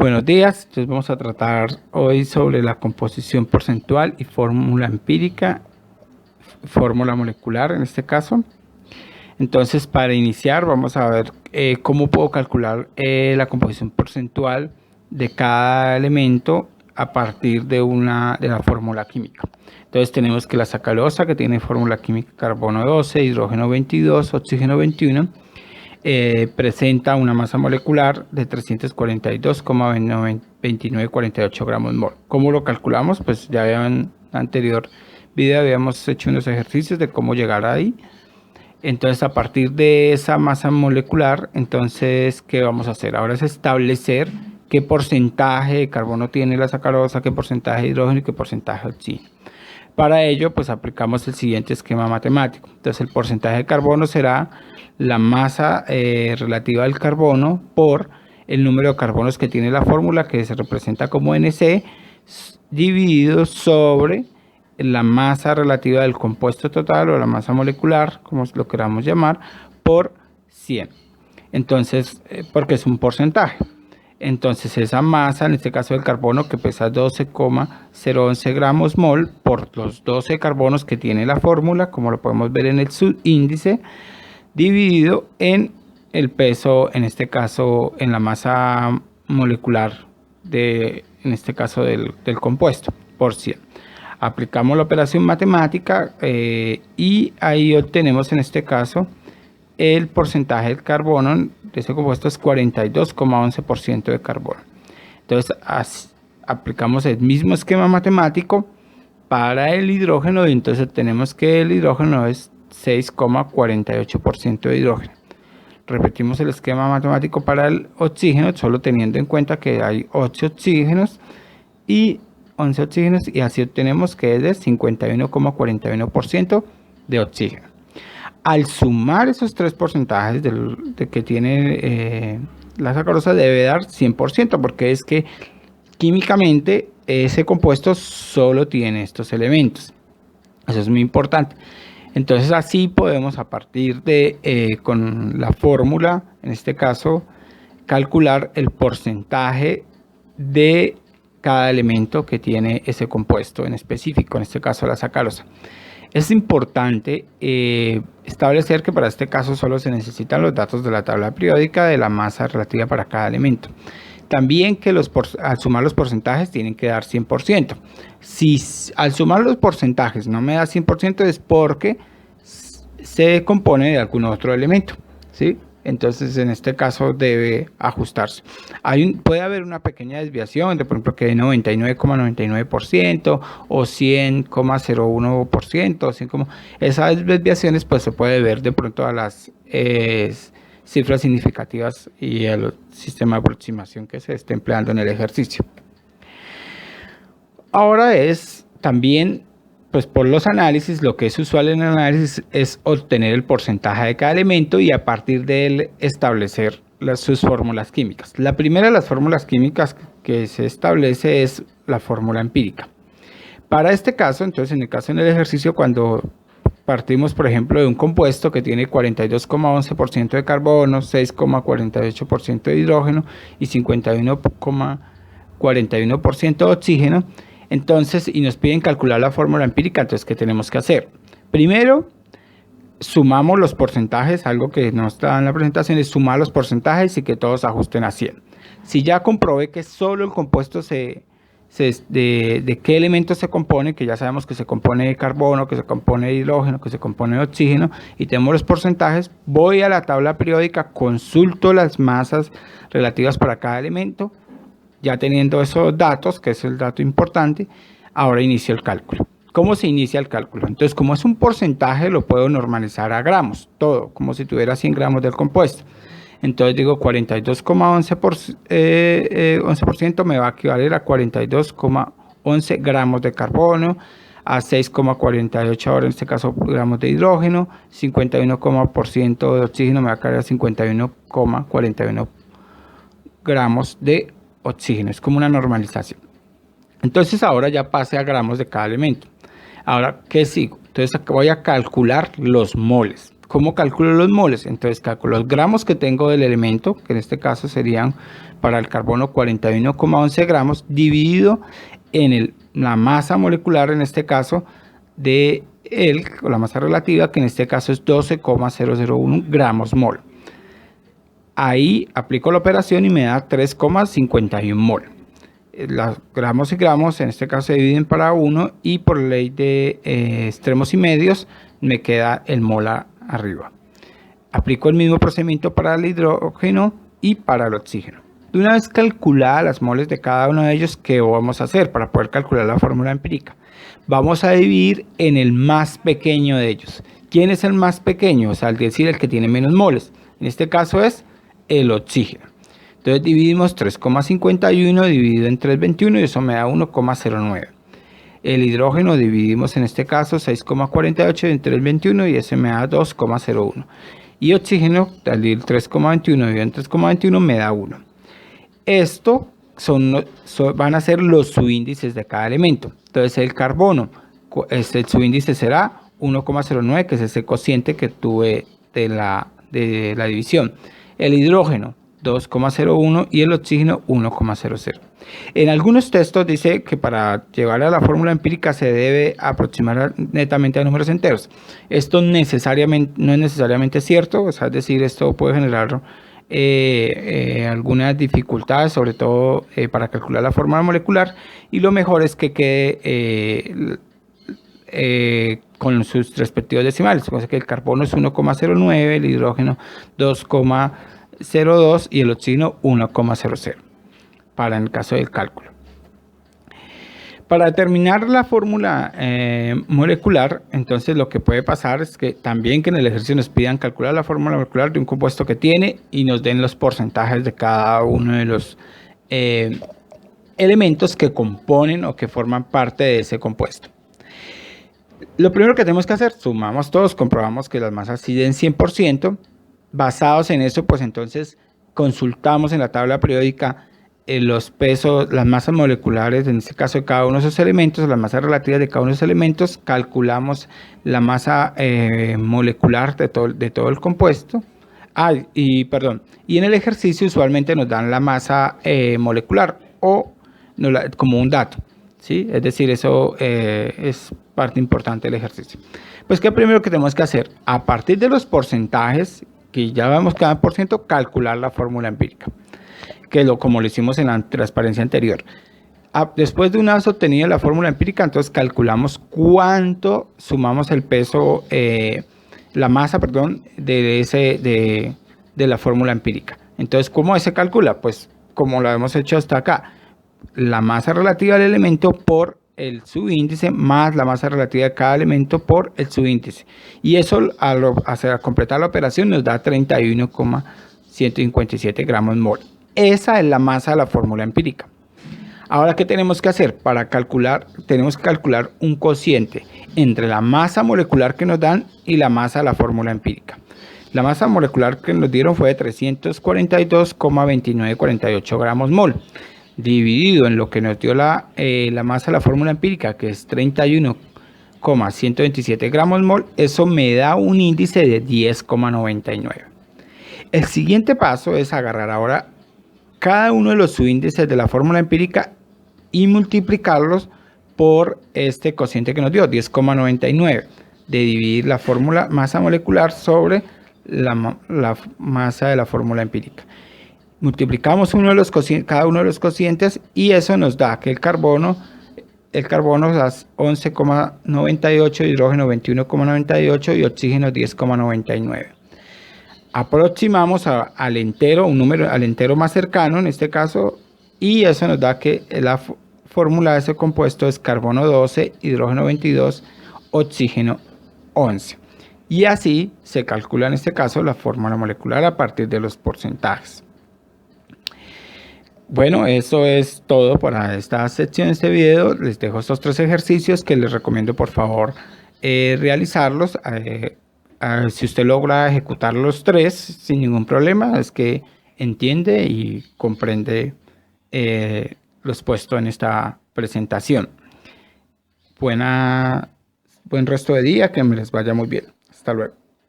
Buenos días, entonces vamos a tratar hoy sobre la composición porcentual y fórmula empírica, fórmula molecular en este caso. Entonces, para iniciar vamos a ver cómo puedo calcular la composición porcentual de cada elemento a partir de la fórmula química. Entonces tenemos que la sacarosa, que tiene fórmula química carbono 12, hidrógeno 22, oxígeno 21, presenta una masa molecular de 342,2948 gramos mol. ¿Cómo lo calculamos? Pues ya en el anterior video habíamos hecho unos ejercicios de cómo llegar ahí. Entonces, a partir de esa masa molecular, entonces, ¿qué vamos a hacer? Ahora es establecer qué porcentaje de carbono tiene la sacarosa, qué porcentaje de hidrógeno y qué porcentaje de oxígeno. Para ello, pues aplicamos el siguiente esquema matemático. Entonces, el porcentaje de carbono será la masa relativa al carbono por el número de carbonos que tiene la fórmula, que se representa como NC, dividido sobre la masa relativa del compuesto total o la masa molecular, como lo queramos llamar, por 100. Entonces, porque es un porcentaje. Entonces esa masa, en este caso del carbono, que pesa 12,011 gramos mol por los 12 carbonos que tiene la fórmula, como lo podemos ver en el subíndice, dividido en el peso, en este caso en la masa molecular, en este caso del compuesto, por 100. Aplicamos la operación matemática y ahí obtenemos en este caso el porcentaje del carbono de ese compuesto es 42,11% de carbono. Entonces aplicamos el mismo esquema matemático para el hidrógeno y entonces tenemos que el hidrógeno es 6,48% de hidrógeno. Repetimos el esquema matemático para el oxígeno, solo teniendo en cuenta que hay 8 oxígenos y 11 oxígenos, y así obtenemos que es de 51,41% de oxígeno. Al sumar esos tres porcentajes de que tiene la sacarosa, debe dar 100%, porque es que químicamente ese compuesto solo tiene estos elementos. Eso es muy importante. Entonces así podemos, a partir de con la fórmula, en este caso, calcular el porcentaje de cada elemento que tiene ese compuesto en específico, en este caso la sacarosa. Es importante establecer que para este caso solo se necesitan los datos de la tabla periódica de la masa relativa para cada elemento. También que al sumar los porcentajes tienen que dar 100%. Si al sumar los porcentajes no me da 100% es porque se compone de algún otro elemento, ¿sí? Entonces en este caso debe ajustarse. Puede haber una pequeña desviación, por ejemplo que de 99,99% o 100,01%, esas desviaciones pues se puede ver de pronto a las cifras significativas y el sistema de aproximación que se esté empleando en el ejercicio. Ahora es también, pues por los análisis, lo que es usual en el análisis es obtener el porcentaje de cada elemento y a partir de él establecer sus fórmulas químicas. La primera de las fórmulas químicas que se establece es la fórmula empírica. Para este caso, entonces en el ejercicio, cuando partimos por ejemplo de un compuesto que tiene 42,11% de carbono, 6,48% de hidrógeno y 51,41% de oxígeno, entonces, y nos piden calcular la fórmula empírica, entonces, ¿qué tenemos que hacer? Primero, sumamos los porcentajes, algo que no está en la presentación, es sumar los porcentajes y que todos ajusten a 100. Si ya comprobé que solo el compuesto de qué elemento se compone, que ya sabemos que se compone de carbono, que se compone de hidrógeno, que se compone de oxígeno, y tenemos los porcentajes, voy a la tabla periódica, consulto las masas relativas para cada elemento. Ya teniendo esos datos, que es el dato importante, ahora inicio el cálculo. ¿Cómo se inicia el cálculo? Entonces, como es un porcentaje, lo puedo normalizar a gramos, todo, como si tuviera 100 gramos del compuesto. Entonces digo 42,11% me va a equivaler a 42,11 gramos de carbono, a 6,48 ahora en este caso gramos de hidrógeno, 51% de oxígeno me va a equivaler a 51,41 gramos de oxígeno. Es como una normalización. Entonces ahora ya pasé a gramos de cada elemento. Ahora, ¿qué sigo? Entonces voy a calcular los moles. ¿Cómo calculo los moles? Entonces calculo los gramos que tengo del elemento, que en este caso serían para el carbono 41,11 gramos, dividido en la masa molecular, en este caso, de la masa relativa, que en este caso es 12,001 gramos mol. Ahí aplico la operación y me da 3,51 mol. Los gramos y gramos en este caso se dividen para 1 y por ley de extremos y medios me queda el mol arriba. Aplico el mismo procedimiento para el hidrógeno y para el oxígeno. De una vez calculadas las moles de cada uno de ellos, ¿qué vamos a hacer para poder calcular la fórmula empírica? Vamos a dividir en el más pequeño de ellos. ¿Quién es el más pequeño? O sea, es decir, el que tiene menos moles. En este caso es el oxígeno. Entonces dividimos 3,51 dividido en 3,21 y eso me da 1,09. El hidrógeno dividimos en este caso 6,48 en 3,21 y ese me da 2,01. Y oxígeno, al dividir 3,21 dividido en 3,21 me da 1. Esto van a ser los subíndices de cada elemento. Entonces el carbono, el subíndice será 1,09, que es ese cociente que tuve de la división. El hidrógeno 2,01 y el oxígeno 1,00. En algunos textos dice que para llegar a la fórmula empírica se debe aproximar netamente a números enteros. Esto no es necesariamente cierto, o sea, es decir, esto puede generar algunas dificultades, sobre todo para calcular la fórmula molecular, y lo mejor es que quede con sus respectivos decimales. O sea que el carbono es 1,09, el hidrógeno 2,02 y el oxígeno 1,00 para el caso del cálculo. Para determinar la fórmula molecular, entonces lo que puede pasar es que también que en el ejercicio nos pidan calcular la fórmula molecular de un compuesto que tiene y nos den los porcentajes de cada uno de los elementos que componen o que forman parte de ese compuesto. Lo primero que tenemos que hacer, sumamos todos, comprobamos que las masas sí den 100%. Basados en eso, pues entonces consultamos en la tabla periódica los pesos, las masas moleculares, en este caso de cada uno de esos elementos, las masas relativas de cada uno de esos elementos, calculamos la masa molecular de todo el compuesto. Y en el ejercicio usualmente nos dan la masa molecular o como un dato, ¿sí? Es decir, eso es parte importante del ejercicio. Pues, ¿qué primero que tenemos que hacer? A partir de los porcentajes, que ya vemos cada por ciento, calcular la fórmula empírica, que como lo hicimos en la transparencia anterior. Después de una vez obtenida la fórmula empírica, entonces calculamos cuánto sumamos el peso, la masa, de la fórmula empírica. Entonces, ¿cómo se calcula? Pues como lo hemos hecho hasta acá, la masa relativa del elemento por el subíndice más la masa relativa de cada elemento por el subíndice. Y eso al completar la operación nos da 31,157 gramos mol. Esa es la masa de la fórmula empírica. Ahora, ¿qué tenemos que hacer? Para calcular, tenemos que calcular un cociente entre la masa molecular que nos dan y la masa de la fórmula empírica. La masa molecular que nos dieron fue de 342,2948 gramos mol, dividido en lo que nos dio la masa de la fórmula empírica, que es 31,127 gramos mol. Eso me da un índice de 10,99. El siguiente paso es agarrar ahora cada uno de los subíndices de la fórmula empírica y multiplicarlos por este cociente que nos dio, 10,99, de dividir la fórmula masa molecular sobre la masa de la fórmula empírica. Multiplicamos cada uno de los cocientes y eso nos da que el carbono es 11,98, hidrógeno 21,98 y oxígeno 10,99. Aproximamos al entero, al entero más cercano en este caso, y eso nos da que la fórmula de ese compuesto es carbono 12, hidrógeno 22, oxígeno 11. Y así se calcula en este caso la fórmula molecular a partir de los porcentajes. Bueno, eso es todo para esta sección de este video. Les dejo estos 3 ejercicios que les recomiendo por favor realizarlos. Si usted logra ejecutar los 3 sin ningún problema, es que entiende y comprende lo expuesto en esta presentación. Buen resto de día, que me les vaya muy bien. Hasta luego.